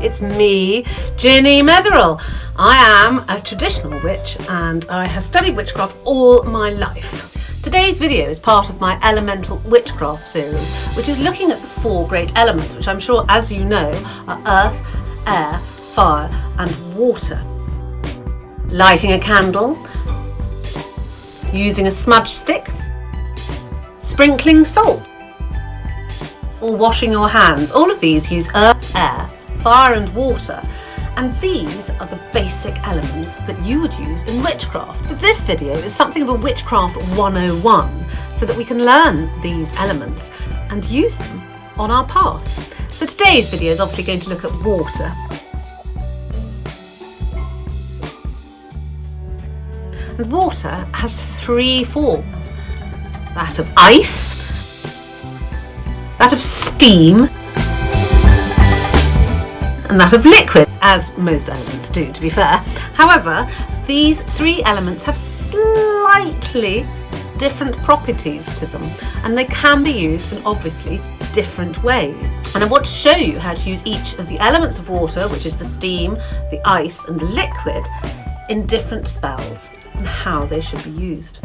It's me, Ginny Metheral. I am a traditional witch and I have studied witchcraft all my life. Today's video is part of my Elemental Witchcraft series, which is looking at the 4 great elements, which I'm sure, as you know, are earth, air, fire and water. Lighting a candle, using a smudge stick, sprinkling salt, or washing your hands. All of these use earth, air, fire and water, and these are the basic elements that you would use in witchcraft. So this video is something of a Witchcraft 101, so that we can learn these elements and use them on our path. So today's video is obviously going to look at water. And water has 3 forms: that of ice, that of steam, and that of liquid, as most elements do, to be fair. However, these 3 elements have slightly different properties to them, and they can be used in obviously different ways. And I want to show you how to use each of the elements of water, which is the steam, the ice, and the liquid, in different spells and how they should be used.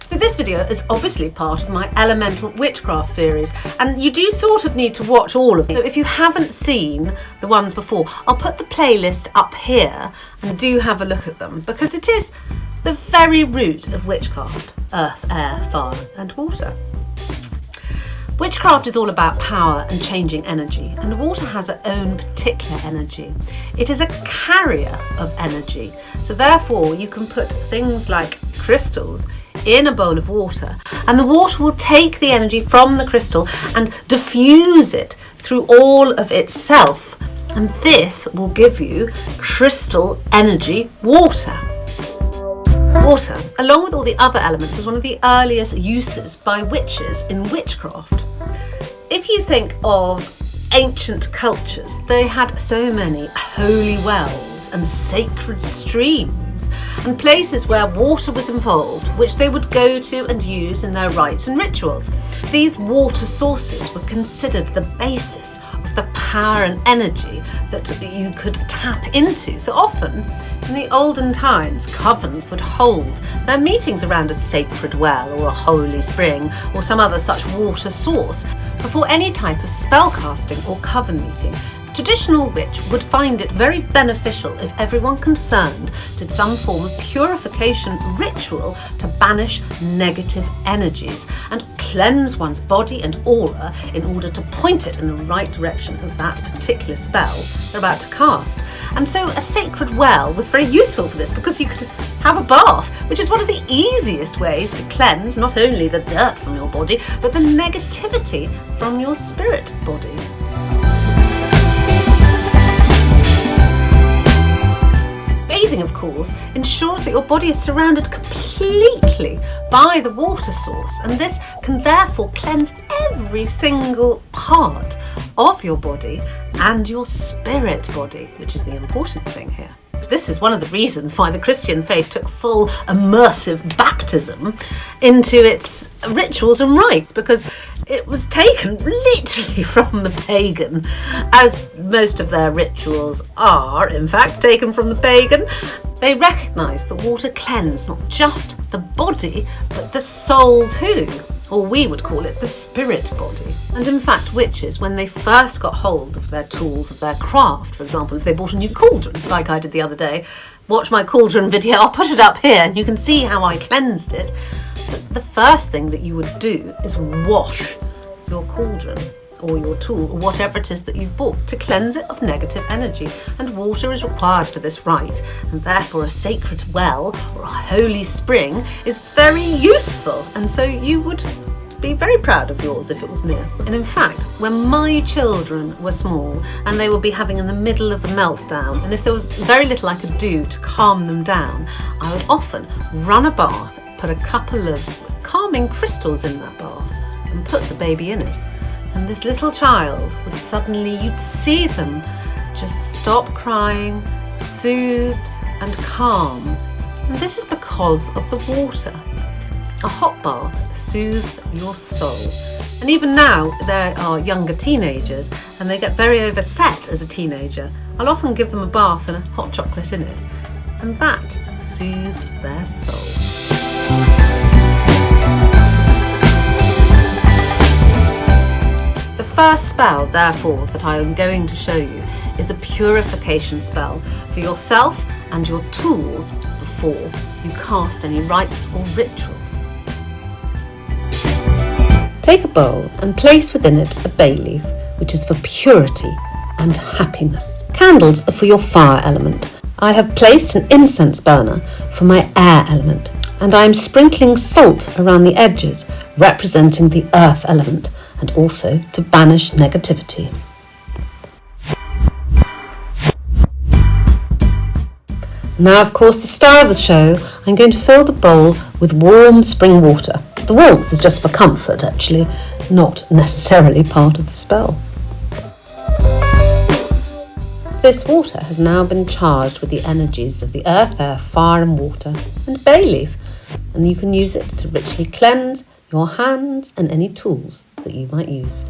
So this video is obviously part of my Elemental Witchcraft series, and you do sort of need to watch all of them. So if you haven't seen the ones before, I'll put the playlist up here and do have a look at them, because it is the very root of witchcraft: earth, air, fire and water. Witchcraft is all about power and changing energy, and water has its own particular energy. It is a carrier of energy, so therefore you can put things like crystals in a bowl of water, and the water will take the energy from the crystal and diffuse it through all of itself, and this will give you crystal energy water. Water, along with all the other elements, was one of the earliest uses by witches in witchcraft. If you think of ancient cultures, they had so many holy wells and sacred streams and places where water was involved, which they would go to and use in their rites and rituals. These water sources were considered the basis of the power and energy that you could tap into. So often, in the olden times, covens would hold their meetings around a sacred well or a holy spring or some other such water source. Before any type of spell casting or coven meeting, a traditional witch would find it very beneficial if everyone concerned did some form of purification ritual to banish negative energies and cleanse one's body and aura in order to point it in the right direction of that particular spell they're about to cast. And so a sacred well was very useful for this, because you could have a bath, which is one of the easiest ways to cleanse not only the dirt from your body, but the negativity from your spirit body. Bathing, of course, ensures that your body is surrounded completely by the water source, and this can therefore cleanse every single part of your body and your spirit body, which is the important thing here. This is one of the reasons why the Christian faith took full immersive baptism into its rituals and rites, because it was taken literally from the pagan, as most of their rituals are, in fact, taken from the pagan. They recognised that water cleansed not just the body, but the soul too, or we would call it the spirit body. And in fact, witches, when they first got hold of their tools of their craft, for example, if they bought a new cauldron, like I did the other day, watch my cauldron video, I'll put it up here and you can see how I cleansed it. But the first thing that you would do is wash your cauldron or your tool or whatever it is that you've bought to cleanse it of negative energy, and water is required for this rite, and therefore a sacred well or a holy spring is very useful, and so you would be very proud of yours if it was near. And in fact, when my children were small and they would be having in the middle of a meltdown, and if there was very little I could do to calm them down, I would often run a bath, put a couple of calming crystals in that bath and put the baby in it. And this little child would suddenly, you'd see them just stop crying, soothed and calmed. And this is because of the water. A hot bath soothes your soul And even now, there are younger teenagers and they get very overset as a teenager. I'll often give them a bath and a hot chocolate in it, and that soothes their soul. The first spell, therefore, that I am going to show you is a purification spell for yourself and your tools before you cast any rites or rituals. Take a bowl and place within it a bay leaf, which is for purity and happiness. Candles are for your fire element. I have placed an incense burner for my air element, and I am sprinkling salt around the edges, representing the earth element, and also to banish negativity. Now, of course, the star of the show, I'm going to fill the bowl with warm spring water. The warmth is just for comfort, actually, not necessarily part of the spell. This water has now been charged with the energies of the earth, air, fire and water, and bay leaf, and you can use it to ritually cleanse your hands and any tools that you might use.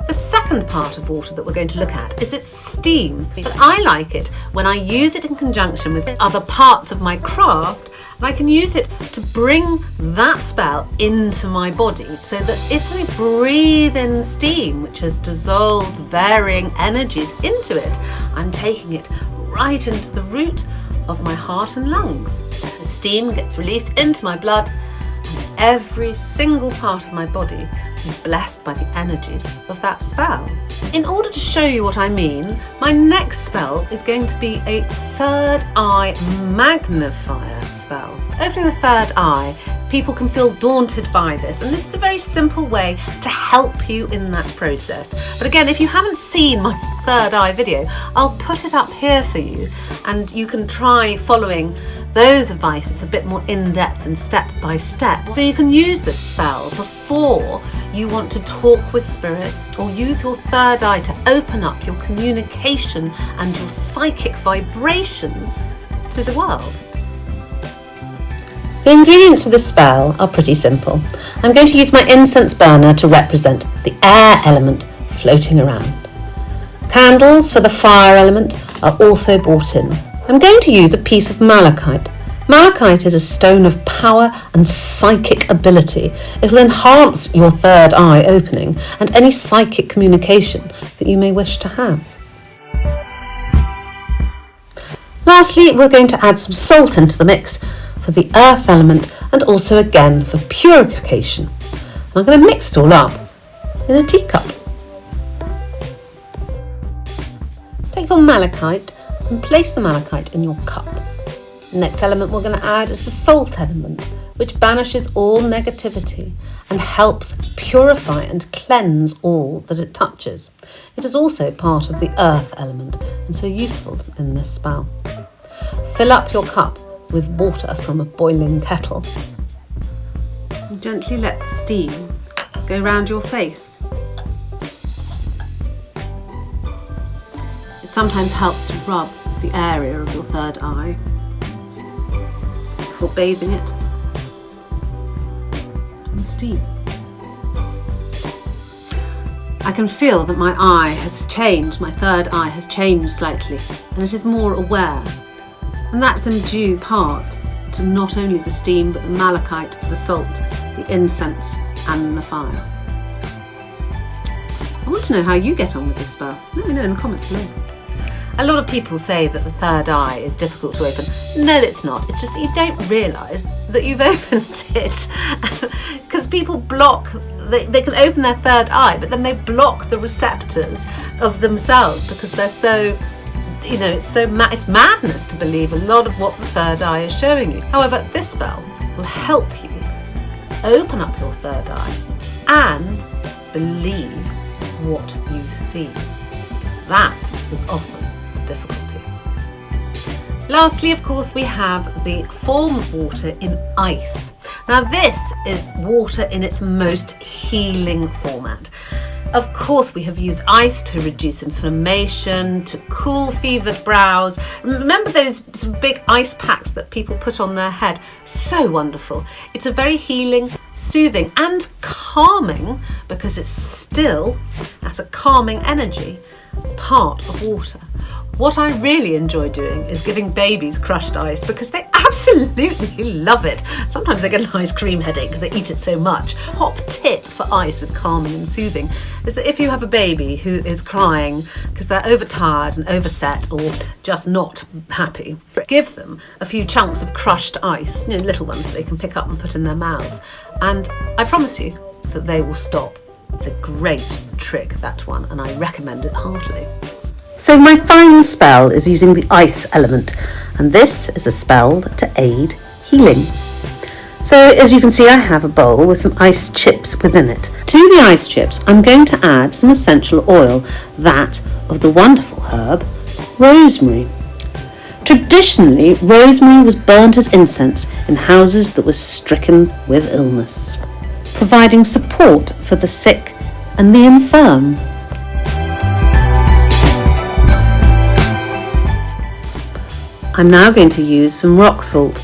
The second part of water that we're going to look at is its steam. But I like it when I use it in conjunction with other parts of my craft, and I can use it to bring that spell into my body, so that if I breathe in steam, which has dissolved varying energies into it, I'm taking it right into the root of my heart and lungs. The steam gets released into my blood, and every single part of my body is blessed by the energies of that spell. In order to show you what I mean, my next spell is going to be a third eye magnifier spell. Opening the third eye, people can feel daunted by this, and this is a very simple way to help you in that process. But again, if you haven't seen my third eye video, I'll put it up here for you, and you can try following those advices a bit more in-depth and step by step. So you can use this spell before you want to talk with spirits, or use your third eye to open up your communication and your psychic vibrations to the world. The ingredients for this spell are pretty simple. I'm going to use my incense burner to represent the air element floating around. Candles for the fire element are also brought in. I'm going to use a piece of malachite. Malachite is a stone of power and psychic ability. It will enhance your third eye opening and any psychic communication that you may wish to have. Lastly, we're going to add some salt into the mix for the earth element, and also again for purification. And I'm going to mix it all up in a teacup. Take your malachite and place the malachite in your cup. The next element we're going to add is the salt element, which banishes all negativity and helps purify and cleanse all that it touches. It is also part of the earth element, and so useful in this spell. Fill up your cup with water from a boiling kettle. And gently let the steam go round your face. It sometimes helps to rub the area of your third eye before bathing it in the steam. I can feel that my eye has changed, my third eye has changed slightly, and it is more aware. And that's in due part to not only the steam, but the malachite, the salt, the incense, and the fire. I want to know how you get on with this spell. Let me know in the comments below. A lot of people say that the third eye is difficult to open. No, it's not. It's just that you don't realise that you've opened it. Because people block, they can open their third eye, but then they block the receptors of themselves because they're so, you know, it's madness to believe a lot of what the third eye is showing you. However, this spell will help you open up your third eye and believe what you see, because that is often the difficulty. Lastly, of course, we have the form of water in ice. Now, this is water in its most healing format. Of course, we have used ice to reduce inflammation, to cool fevered brows. Remember those sort of big ice packs that people put on their head? So wonderful. It's a very healing, soothing and calming, because it's still, as a calming energy, part of water. What I really enjoy doing is giving babies crushed ice, because they absolutely love it. Sometimes they get an ice cream headache because they eat it so much. Hot tip for ice with calming and soothing is that if you have a baby who is crying because they're overtired and overset or just not happy, give them a few chunks of crushed ice, little ones that they can pick up and put in their mouths, and I promise you that they will stop. It's a great trick, that one, and I recommend it heartily. So my final spell is using the ice element, and this is a spell to aid healing. So as you can see, I have a bowl with some ice chips within it. To the ice chips, I'm going to add some essential oil, that of the wonderful herb rosemary. Traditionally, rosemary was burnt as incense in houses that were stricken with illness, providing support for the sick and the infirm. I'm now going to use some rock salt.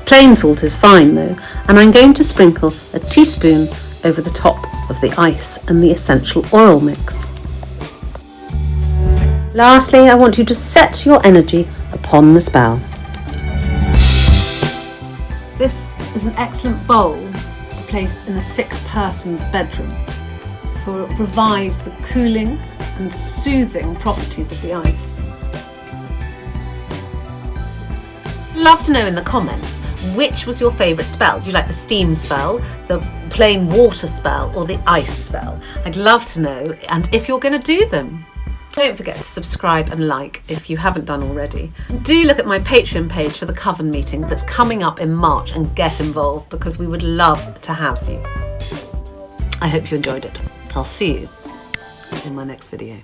Plain salt is fine though, and I'm going to sprinkle a teaspoon over the top of the ice and the essential oil mix. Lastly, I want you to set your energy upon the spell. This is an excellent bowl to place in a sick person's bedroom, for it will provide the cooling and soothing properties of the ice. Love to know in the comments, which was your favourite spell? Do you like the steam spell, the plain water spell, or the ice spell? I'd love to know, and if you're going to do them. Don't forget to subscribe and like if you haven't done already. Do look at my Patreon page for the Coven meeting that's coming up in March and get involved, because we would love to have you. I hope you enjoyed it. I'll see you in my next video.